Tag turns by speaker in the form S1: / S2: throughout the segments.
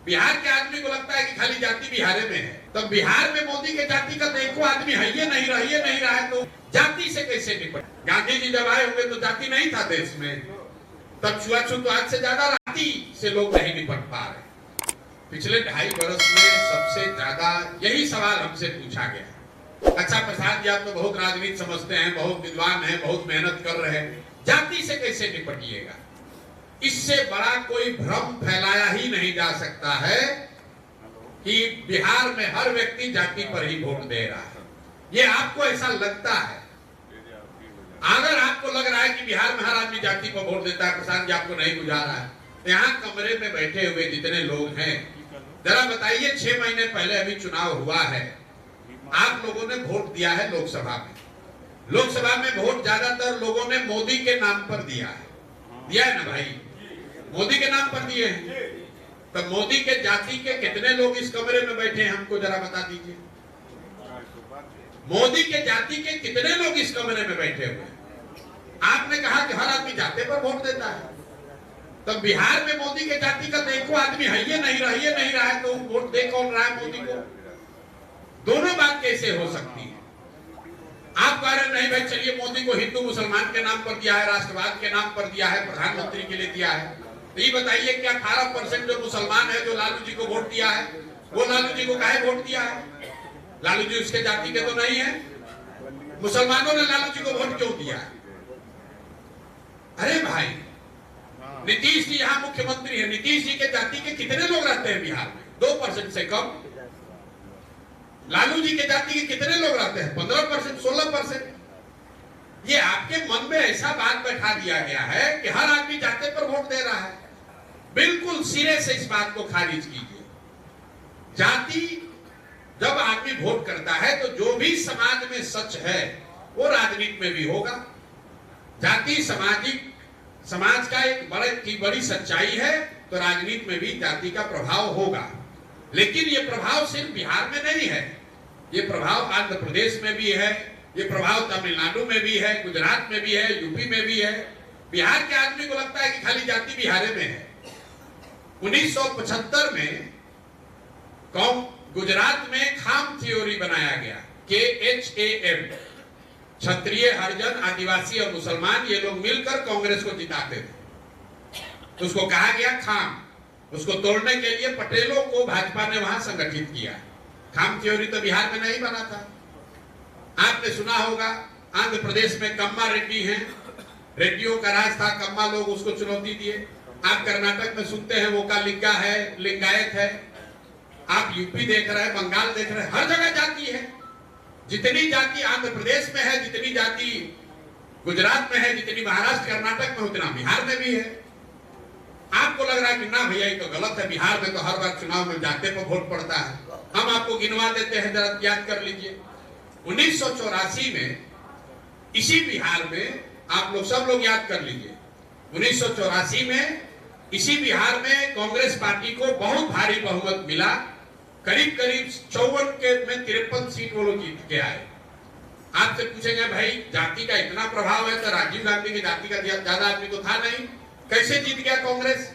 S1: बिहार के आदमी को लगता है कि खाली जाति बिहार में है, तो बिहार में मोदी के जाति का देखो आदमी है ये नहीं रहा है, तो जाति से कैसे निपट। गांधी जी जब आए होंगे तो जाति नहीं था देश में, तब छुआछूत तो आज से ज्यादा राती से लोग नहीं निपट पा रहे। पिछले 2.5 वर्ष में सबसे ज्यादा यही सवाल हमसे पूछा गया। अच्छा प्रसाद जी, आप तो बहुत राजनीति समझते हैं, बहुत विद्वान हैं, बहुत मेहनत कर रहे हैं, जाति से कैसे निपटिएगा। इससे बड़ा कोई भ्रम फैलाया ही नहीं जा सकता है कि बिहार में हर व्यक्ति जाति पर ही वोट दे रहा है। ये आपको ऐसा लगता है। अगर आपको लग रहा है कि बिहार में हर आदमी जाति पर वोट देता है, प्रशांत जी आपको नहीं गुजारा है, यहाँ कमरे में बैठे हुए जितने लोग हैं, जरा बताइए 6 महीने पहले अभी चुनाव हुआ है, आप लोगों ने वोट दिया है लोकसभा में। लोकसभा में वोट ज्यादातर लोगों ने मोदी के नाम पर दिया है ना भाई, मोदी के नाम पर दिए हैं। तो मोदी के जाति के कितने लोग इस कमरे में बैठे हैं, हमको जरा बता दीजिए। मोदी के जाति के कितने लोग इस कमरे में बैठे हुए हैं। आपने कहा कि हर आदमी जाति पर वोट देता है, तो बिहार में मोदी के जाति का देखो आदमी है ये नहीं रहा है, तो वोट दे कौन रहा है मोदी को। दोनों बात कैसे हो सकती है। आप कह रहे नहीं भाई चलिए मोदी को हिंदू मुसलमान के नाम पर दिया है, राष्ट्रवाद के नाम पर दिया है, प्रधानमंत्री के लिए दिया है, तो ये बताइए क्या 18% जो मुसलमान है जो लालू जी को वोट दिया है, वो लालू जी को काहे वोट दिया है। लालू जी उसके जाति के तो नहीं है, मुसलमानों ने लालू जी को वोट क्यों दिया है। अरे भाई नीतीश जी यहाँ मुख्यमंत्री है, नीतीश जी के जाति के कितने लोग रहते हैं बिहार में, 2% से कम। लालू जी के जाति के कितने लोग रहते हैं, 15%, 16%। ये आपके मन में ऐसा बात बैठा दिया गया है कि हर आदमी जाति पर वोट दे रहा है। बिल्कुल सिरे से इस बात को खारिज कीजिए। जाति जब आदमी वोट करता है तो जो भी समाज में सच है वो राजनीति में भी होगा। जाति समाज का एक बड़ी सच्चाई है, तो राजनीति में भी जाति का प्रभाव होगा। लेकिन ये प्रभाव सिर्फ बिहार में नहीं है, ये प्रभाव आंध्र प्रदेश में भी है, ये प्रभाव तमिलनाडु में भी है, गुजरात में भी है, यूपी में भी है। बिहार के आदमी को लगता है कि खाली जाति बिहार में है। 1975 में गुजरात में खाम थ्योरी बनाया गया, KHAM, क्षत्रिय, हरिजन, आदिवासी और मुसलमान, ये लोग मिलकर कांग्रेस को जिताते थे। तो उसको कहा गया खाम। उसको तोड़ने के लिए पटेलों को भाजपा ने वहां संगठित किया। खाम थ्योरी तो बिहार में नहीं बना था। आपने सुना होगा आंध्र प्रदेश में कम्मा रेड्डी हैं, रेड्डियों का राज था, कम्मा लोग उसको चुनौती दिए। आप कर्नाटक में सुनते हैं वो का लिंगा है, लिंगायत है। आप यूपी देख रहे हैं, बंगाल देख रहे हैं, हर जगह जाति है। जितनी जाति आंध्र प्रदेश में है, जितनी जाति गुजरात में है, जितनी महाराष्ट्र कर्नाटक में, उतना बिहार में भी है। आपको लग रहा है कि ना भैया ये तो गलत है, बिहार में तो हर बार चुनाव में जाते पर वोट पड़ता है। हम आपको गिनवा देते हैं, जरा याद कर लीजिए। 1984 में इसी बिहार में, आप लोग सब लोग याद कर लीजिए, 1984 में इसी बिहार में कांग्रेस पार्टी को बहुत भारी बहुमत मिला। करीब 54 के में 53 सीट वो लोग जीत के आए। आपसे पूछेंगे भाई जाति का इतना प्रभाव है, तो राजीव गांधी की जाति का ज्यादा आदमी तो था नहीं, कैसे जीत गया कांग्रेस।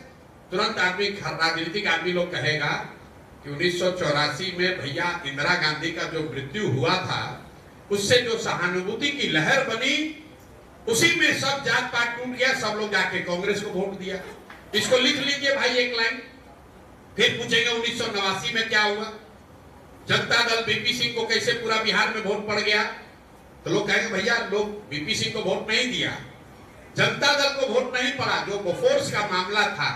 S1: तुरंत आदमी, राजनीतिक आदमी लोग कहेगा कि 1984 में भैया इंदिरा गांधी का जो मृत्यु हुआ था, उससे जो सहानुभूति की लहर बनी, उसी में सब जात पात टूट गया, सब लोग जाके कांग्रेस को वोट दिया। इसको लिख लीजिए भाई एक लाइन। फिर पूछेंगे 1989 में क्या हुआ, जनता दल बीपी सिंह को कैसे पूरा बिहार में वोट पड़ गया। तो लोग कहेंगे भैया लोग बीपी सिंह को वोट नहीं दिया, जनता दल को वोट नहीं पड़ा। जो बोफोर्स का मामला था,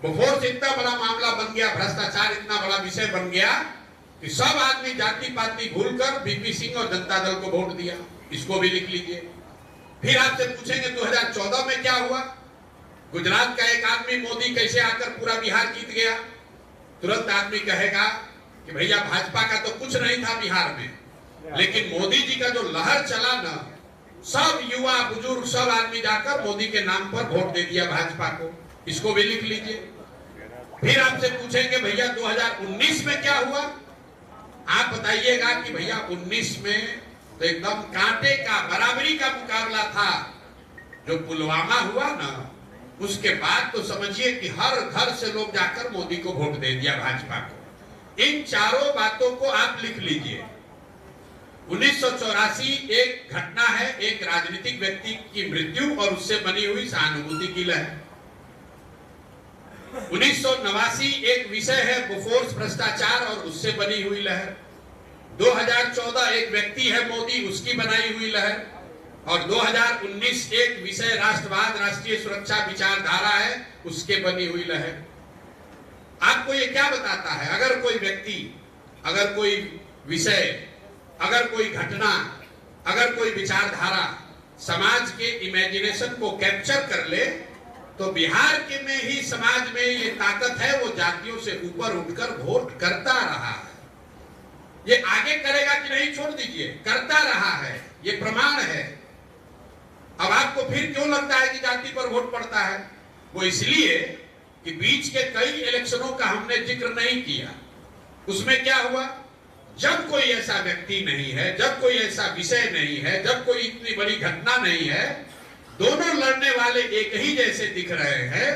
S1: बोफोर्स इतना बड़ा मामला बन गया, भ्रष्टाचार इतना बड़ा विषय बन गया कि सब आदमी जाति पाति भूलकर बीपी सिंह और जनता दल को वोट दिया। इसको भी लिख लीजिए। फिर आपसे पूछेंगे 2014 में क्या हुआ, गुजरात का एक आदमी मोदी कैसे आकर पूरा बिहार जीत गया। तुरंत आदमी कहेगा कि भैया भाजपा का तो कुछ नहीं था बिहार में, लेकिन मोदी जी का जो लहर चला ना, सब युवा बुजुर्ग सब आदमी जाकर मोदी के नाम पर वोट दे दिया भाजपा को। इसको भी लिख लीजिए। फिर आपसे पूछेंगे भैया 2019 में क्या हुआ, आप बताइएगा कि भैया 19 में तो एकदम कांटे का बराबरी का मुकाबला था। जो पुलवामा हुआ ना, उसके बाद तो समझिए कि हर घर से लोग जाकर मोदी को वोट दे दिया, भाजपा को। इन चारों बातों को आप लिख लीजिए। 1984 एक घटना है, एक राजनीतिक व्यक्ति की मृत्यु और उससे बनी हुई सहानुभूति की लहर। 1989 एक विषय है बोफोर्स भ्रष्टाचार और उससे बनी हुई लहर। 2014 एक व्यक्ति है मोदी, उसकी बनाई हुई लहर। और 2019 एक विषय राष्ट्रवाद, राष्ट्रीय सुरक्षा विचारधारा है, उसके बनी हुई लहर। आपको ये क्या बताता है? अगर कोई व्यक्ति, अगर कोई विषय, अगर कोई घटना, अगर कोई विचारधारा समाज के इमेजिनेशन को कैप्चर कर ले, तो बिहार के में ही समाज में ये ताकत है, वो जातियों से ऊपर उठकर वोट करता रहा है। ये आगे करेगा कि नहीं छोड़ दीजिए, करता रहा है, ये प्रमाण है। अब आपको फिर क्यों लगता है कि जाति पर वोट पड़ता है? वो इसलिए कि बीच के कई इलेक्शनों का हमने जिक्र नहीं किया। उसमें क्या हुआ? जब कोई ऐसा व्यक्ति नहीं है, जब कोई ऐसा विषय नहीं है, जब कोई इतनी बड़ी घटना नहीं है, दोनों लड़ने वाले एक ही जैसे दिख रहे हैं,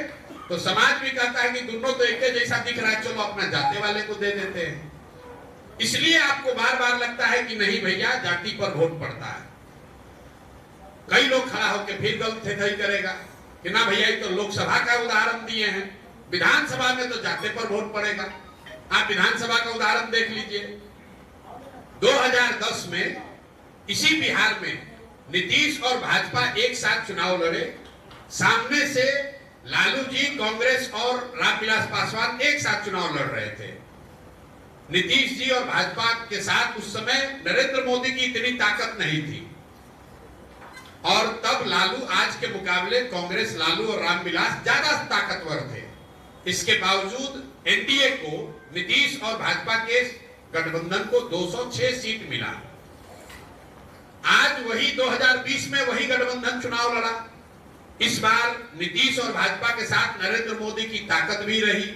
S1: तो समाज भी कहता है कि दोनों तो एक जैसा दिख रहा है, चलो अपना जाति वाले को दे देते हैं। इसलिए आपको बार बार लगता है कि नहीं भैया, जाति पर वोट पड़ता है। कई लोग खड़ा होकर फिर गलत करेगा कि ना भैया, ये तो लोकसभा का उदाहरण दिए हैं, विधानसभा में तो जाति पर वोट पड़ेगा। आप विधानसभा का उदाहरण देख लीजिए। 2010 में इसी बिहार में नीतीश और भाजपा एक साथ चुनाव लड़े। सामने से लालू जी, कांग्रेस और रामविलास पासवान एक साथ चुनाव लड़ रहे थे। नीतीश जी और भाजपा के साथ उस समय नरेंद्र मोदी की इतनी ताकत नहीं थी, और तब लालू आज के मुकाबले कांग्रेस, लालू और रामविलास ज्यादा ताकतवर थे। इसके बावजूद एनडीए को, नीतीश और भाजपा के गठबंधन को 206 सीट मिला। आज वही 2020 में वही गठबंधन चुनाव लड़ा। इस बार नीतीश और भाजपा के साथ नरेंद्र मोदी की ताकत भी रही।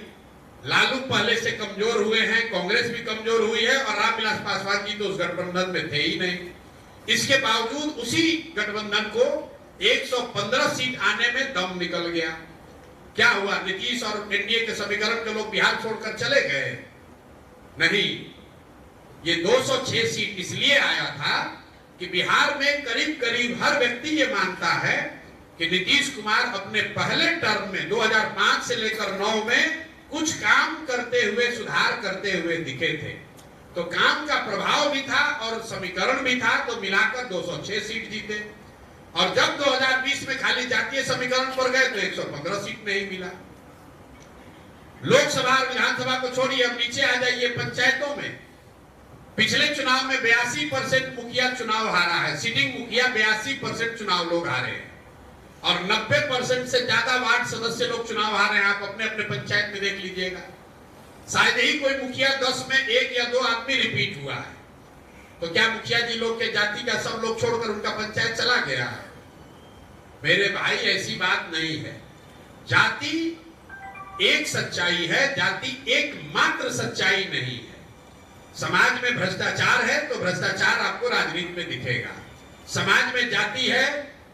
S1: लालू पहले से कमजोर हुए हैं, कांग्रेस भी कमजोर हुई है, और रामविलास पासवान जी तो उस गठबंधन में थे ही नहीं। इसके बावजूद उसी गठबंधन को 115 सीट आने में दम निकल गया। क्या हुआ? नीतीश और एनडीए के समीकरण के लोग बिहार छोड़कर चले गए? नहीं, ये 206 सीट इसलिए आया था कि बिहार में करीब करीब हर व्यक्ति ये मानता है कि नीतीश कुमार अपने पहले टर्म में 2005 से लेकर 9 में कुछ काम करते हुए, सुधार करते हुए दिखे थे। तो काम का प्रभाव भी था और समीकरण भी था, तो मिलाकर 206 सीट जीते। और जब 2020 में खाली जातीय समीकरण पर गए तो 115 सीट नहीं मिला। लोकसभा और विधानसभा को छोड़िए, अब नीचे आ जाइए पंचायतों में। पिछले चुनाव में 82% मुखिया चुनाव हारा है, सिटिंग मुखिया 82% चुनाव लोग हारे हैं, और 90% से ज्यादा वार्ड सदस्य लोग चुनाव हारे हैं। आप अपने अपने पंचायत में देख लीजिएगा। शायद ही कोई मुखिया 10 में 1 या 2 आदमी रिपीट हुआ है। तो क्या मुखिया जी लोग के जाति का सब लोग छोड़कर उनका पंचायत चला गया है? मेरे भाई, ऐसी बात नहीं है। जाति एक सच्चाई है, जाति एकमात्र सच्चाई नहीं है। समाज में भ्रष्टाचार है तो भ्रष्टाचार आपको राजनीति में दिखेगा। समाज में जाति है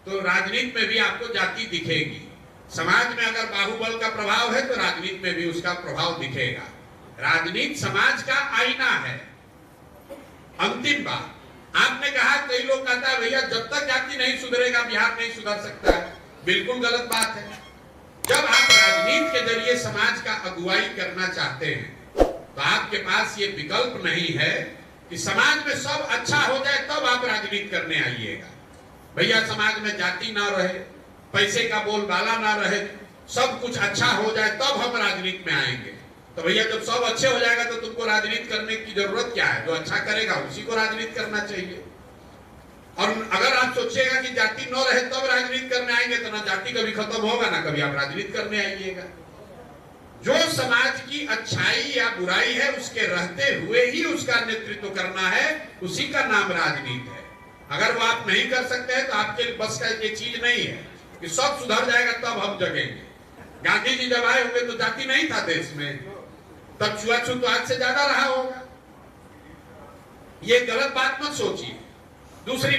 S1: तो राजनीति में भी आपको जाति दिखेगी। समाज में अगर बाहुबल का प्रभाव है तो राजनीति में भी उसका प्रभाव दिखेगा। राजनीति समाज का आईना है। अंतिम बात, आपने कहा, कई लोग कहता है भैया जब तक जाति नहीं सुधरेगा बिहार नहीं सुधर सकता है। बिल्कुल गलत बात है। जब आप राजनीति के जरिए समाज का अगुवाई करना चाहते हैं तो आपके पास ये विकल्प नहीं है कि समाज में सब अच्छा हो जाए तब आप राजनीति करने आइएगा। भैया समाज में जाति ना रहे, पैसे का बोलबाला ना रहे, सब कुछ अच्छा हो जाए तब हम राजनीति में आएंगे। तो भैया जब सब अच्छे हो जाएगा तो तुमको राजनीति करने की जरूरत क्या है? जो अच्छा करेगा उसी को राजनीति करना चाहिए। और अगर आप सोचिएगा कि जाति न रहे तब राजनीति करने आएंगे तो ना जाति कभी खत्म होगा ना कभी आप राजनीति करने आइएगा। जो समाज की अच्छाई या बुराई है उसके रहते हुए ही उसका नेतृत्व करना है, उसी का नाम राजनीति है। अगर वो आप नहीं कर सकते हैं तो आपके बस का ये चीज नहीं है कि सब सुधर जाएगा तब हम जगेंगे। गांधी जी जब आए होंगे तो जाति नहीं था देश में, तब छुआछूत तो आज से ज्यादा रहा होगा। ये गलत बात मत सोचिए। दूसरी